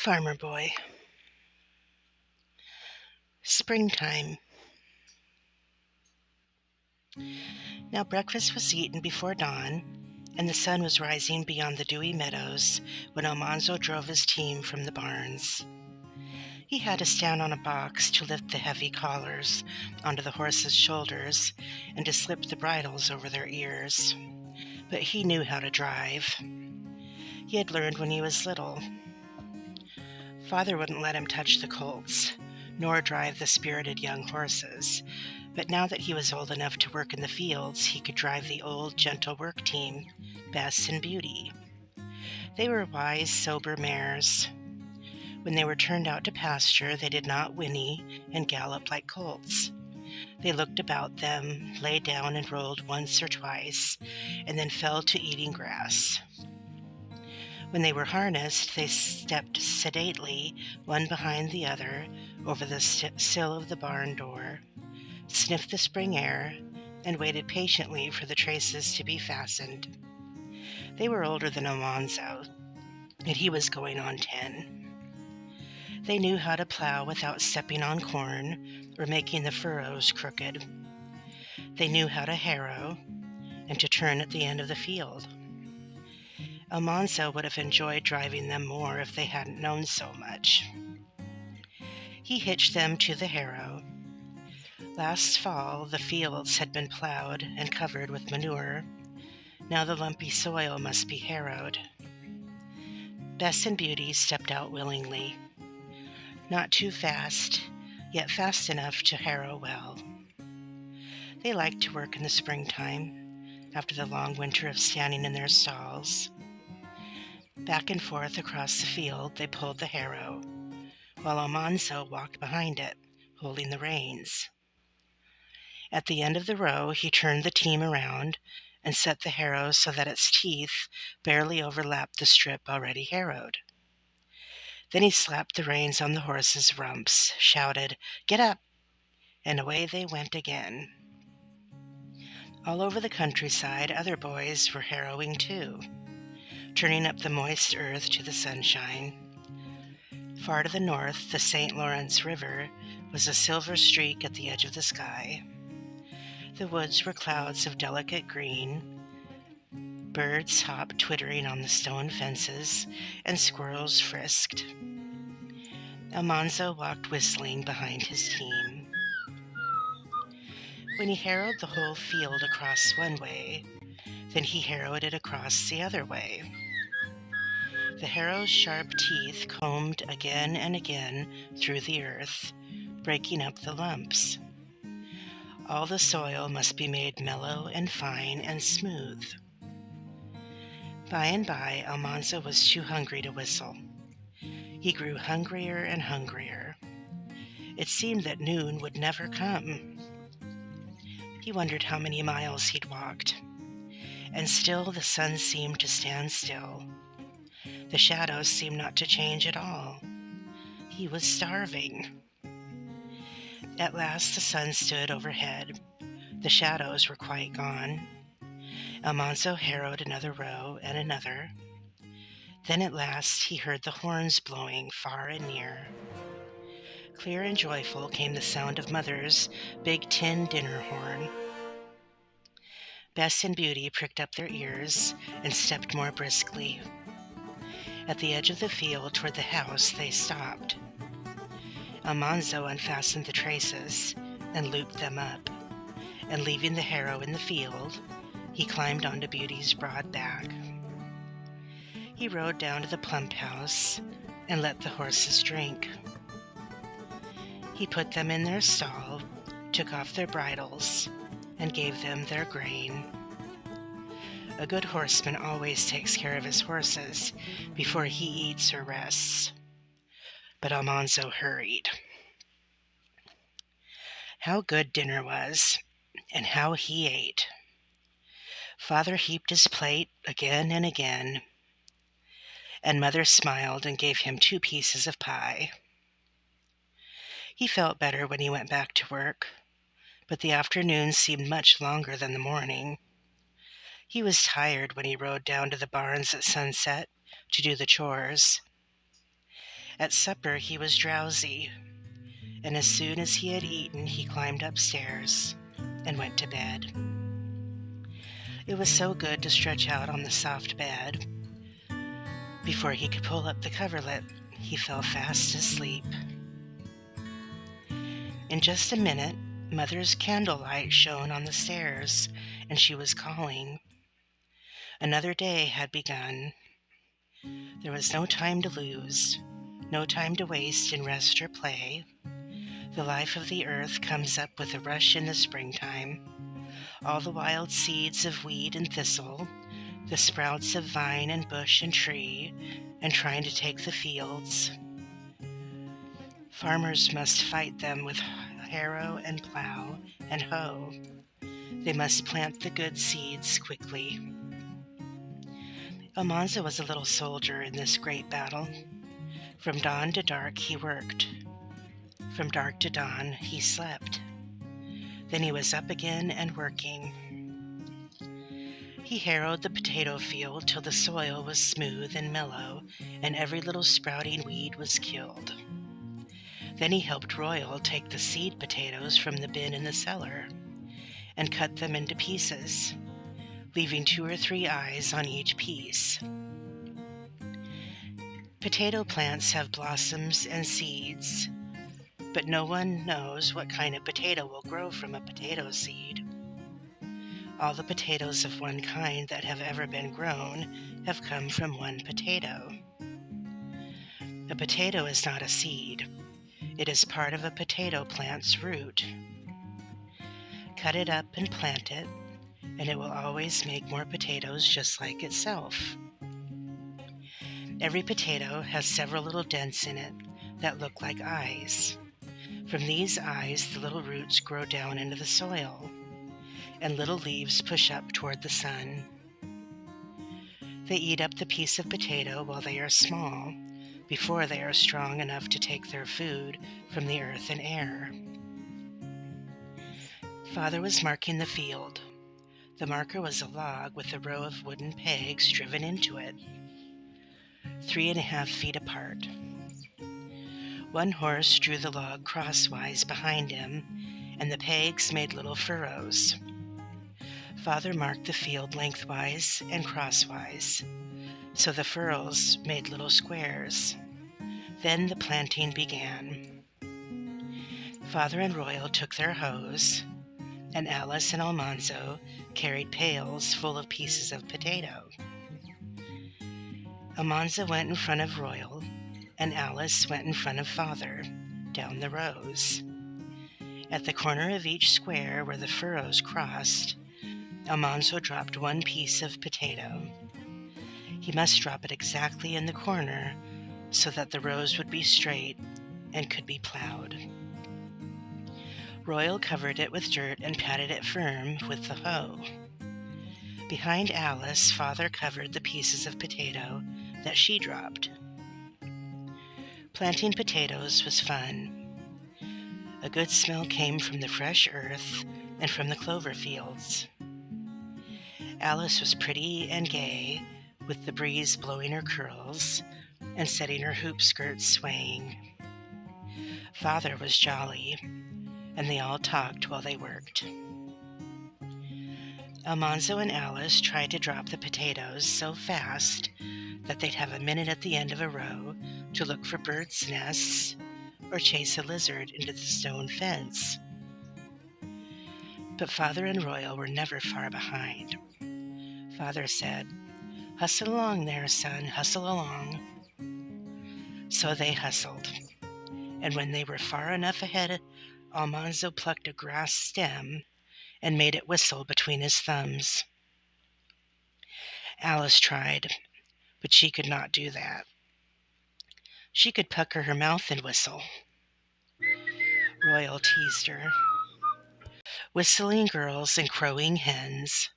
Farmer Boy. Springtime. Now breakfast was eaten before dawn, and the sun was rising beyond the dewy meadows when Almanzo drove his team from the barns. He had to stand on a box to lift the heavy collars onto the horses' shoulders and to slip the bridles over their ears. But he knew how to drive. He had learned when he was little. Father wouldn't let him touch the colts, nor drive the spirited young horses, but now that he was old enough to work in the fields, he could drive the old, gentle work team, Bess and Beauty. They were wise, sober mares. When they were turned out to pasture, they did not whinny and gallop like colts. They looked about them, lay down and rolled once or twice, and then fell to eating grass. When they were harnessed, they stepped sedately, one behind the other, over the sill of the barn door, sniffed the spring air, and waited patiently for the traces to be fastened. They were older than Almanzo, and he was going on 10. They knew how to plow without stepping on corn or making the furrows crooked. They knew how to harrow and to turn at the end of the field. Almanzo would have enjoyed driving them more if they hadn't known so much. He hitched them to the harrow. Last fall, the fields had been plowed and covered with manure. Now the lumpy soil must be harrowed. Bess and Beauty stepped out willingly. Not too fast, yet fast enough to harrow well. They liked to work in the springtime, after the long winter of standing in their stalls. Back and forth across the field they pulled the harrow, while Almanzo walked behind it, holding the reins. At the end of the row, he turned the team around and set the harrow so that its teeth barely overlapped the strip already harrowed. Then he slapped the reins on the horses' rumps, shouted, "Get up!" and away they went again. All over the countryside, other boys were harrowing too, turning up the moist earth to the sunshine. Far to the north, the St. Lawrence River was a silver streak at the edge of the sky. The woods were clouds of delicate green. Birds hopped twittering on the stone fences, and squirrels frisked. Almanzo walked whistling behind his team. When he harrowed the whole field across one way, then he harrowed it across the other way. The harrow's sharp teeth combed again and again through the earth, breaking up the lumps. All the soil must be made mellow and fine and smooth. By and by, Almanzo was too hungry to whistle. He grew hungrier and hungrier. It seemed that noon would never come. He wondered how many miles he'd walked. And still the sun seemed to stand still. The shadows seemed not to change at all. He was starving. At last the sun stood overhead. The shadows were quite gone. Almanzo harrowed another row and another. Then at last he heard the horns blowing far and near. Clear and joyful came the sound of Mother's big tin dinner horn. Bess and Beauty pricked up their ears and stepped more briskly. At the edge of the field toward the house they stopped. Almanzo unfastened the traces and looped them up, and leaving the harrow in the field, he climbed onto Beauty's broad back. He rode down to the pump house and let the horses drink. He put them in their stall, took off their bridles, and gave them their grain. A good horseman always takes care of his horses before he eats or rests. But Almanzo hurried. How good dinner was, and how he ate. Father heaped his plate again and again, and Mother smiled and gave him 2 pieces of pie. He felt better when he went back to work, but the afternoon seemed much longer than the morning. He was tired when he rode down to the barns at sunset to do the chores. At supper he was drowsy, and as soon as he had eaten he climbed upstairs and went to bed. It was so good to stretch out on the soft bed. Before he could pull up the coverlet, he fell fast asleep. In just a minute, Mother's candlelight shone on the stairs, and she was calling. Another day had begun. There was no time to lose, no time to waste in rest or play. The life of the earth comes up with a rush in the springtime. All the wild seeds of weed and thistle, the sprouts of vine and bush and tree, and trying to take the fields. Farmers must fight them with harrow and plow and hoe. They must plant the good seeds quickly. Almanzo was a little soldier in this great battle. From dawn to dark he worked. From dark to dawn he slept. Then he was up again and working. He harrowed the potato field till the soil was smooth and mellow, and every little sprouting weed was killed. Then he helped Royal take the seed potatoes from the bin in the cellar and cut them into pieces, leaving 2 or 3 eyes on each piece. Potato plants have blossoms and seeds, but no one knows what kind of potato will grow from a potato seed. All the potatoes of one kind that have ever been grown have come from one potato. A potato is not a seed. It is part of a potato plant's root. Cut it up and plant it, and it will always make more potatoes just like itself. Every potato has several little dents in it that look like eyes. From these eyes, the little roots grow down into the soil, and little leaves push up toward the sun. They eat up the piece of potato while they are small, before they are strong enough to take their food from the earth and air. Father was marking the field. The marker was a log with a row of wooden pegs driven into it, 3.5 feet apart. One horse drew the log crosswise behind him, and the pegs made little furrows. Father marked the field lengthwise and crosswise, so the furrows made little squares. Then the planting began. Father and Royal took their hoes, and Alice and Almanzo carried pails full of pieces of potato. Almanzo went in front of Royal, and Alice went in front of Father, down the rows. At the corner of each square where the furrows crossed, Almanzo dropped 1 piece of potato. He must drop it exactly in the corner so that the rows would be straight and could be plowed. Royal covered it with dirt and patted it firm with the hoe. Behind Alice, Father covered the pieces of potato that she dropped. Planting potatoes was fun. A good smell came from the fresh earth and from the clover fields. Alice was pretty and gay, with the breeze blowing her curls and setting her hoop skirts swaying. Father was jolly, and they all talked while they worked. Almanzo and Alice tried to drop the potatoes so fast that they'd have a minute at the end of a row to look for birds' nests or chase a lizard into the stone fence. But Father and Royal were never far behind. Father said, "Hustle along there, son, hustle along." So they hustled, and when they were far enough ahead, Almanzo plucked a grass stem and made it whistle between his thumbs. Alice tried, but she could not do that. She could pucker her mouth and whistle. Royal teased her. Whistling girls and crowing hens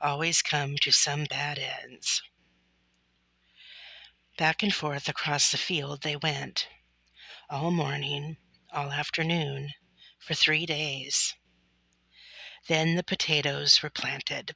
always come to some bad ends. Back and forth across the field they went, all morning, all afternoon, for 3 days. Then the potatoes were planted.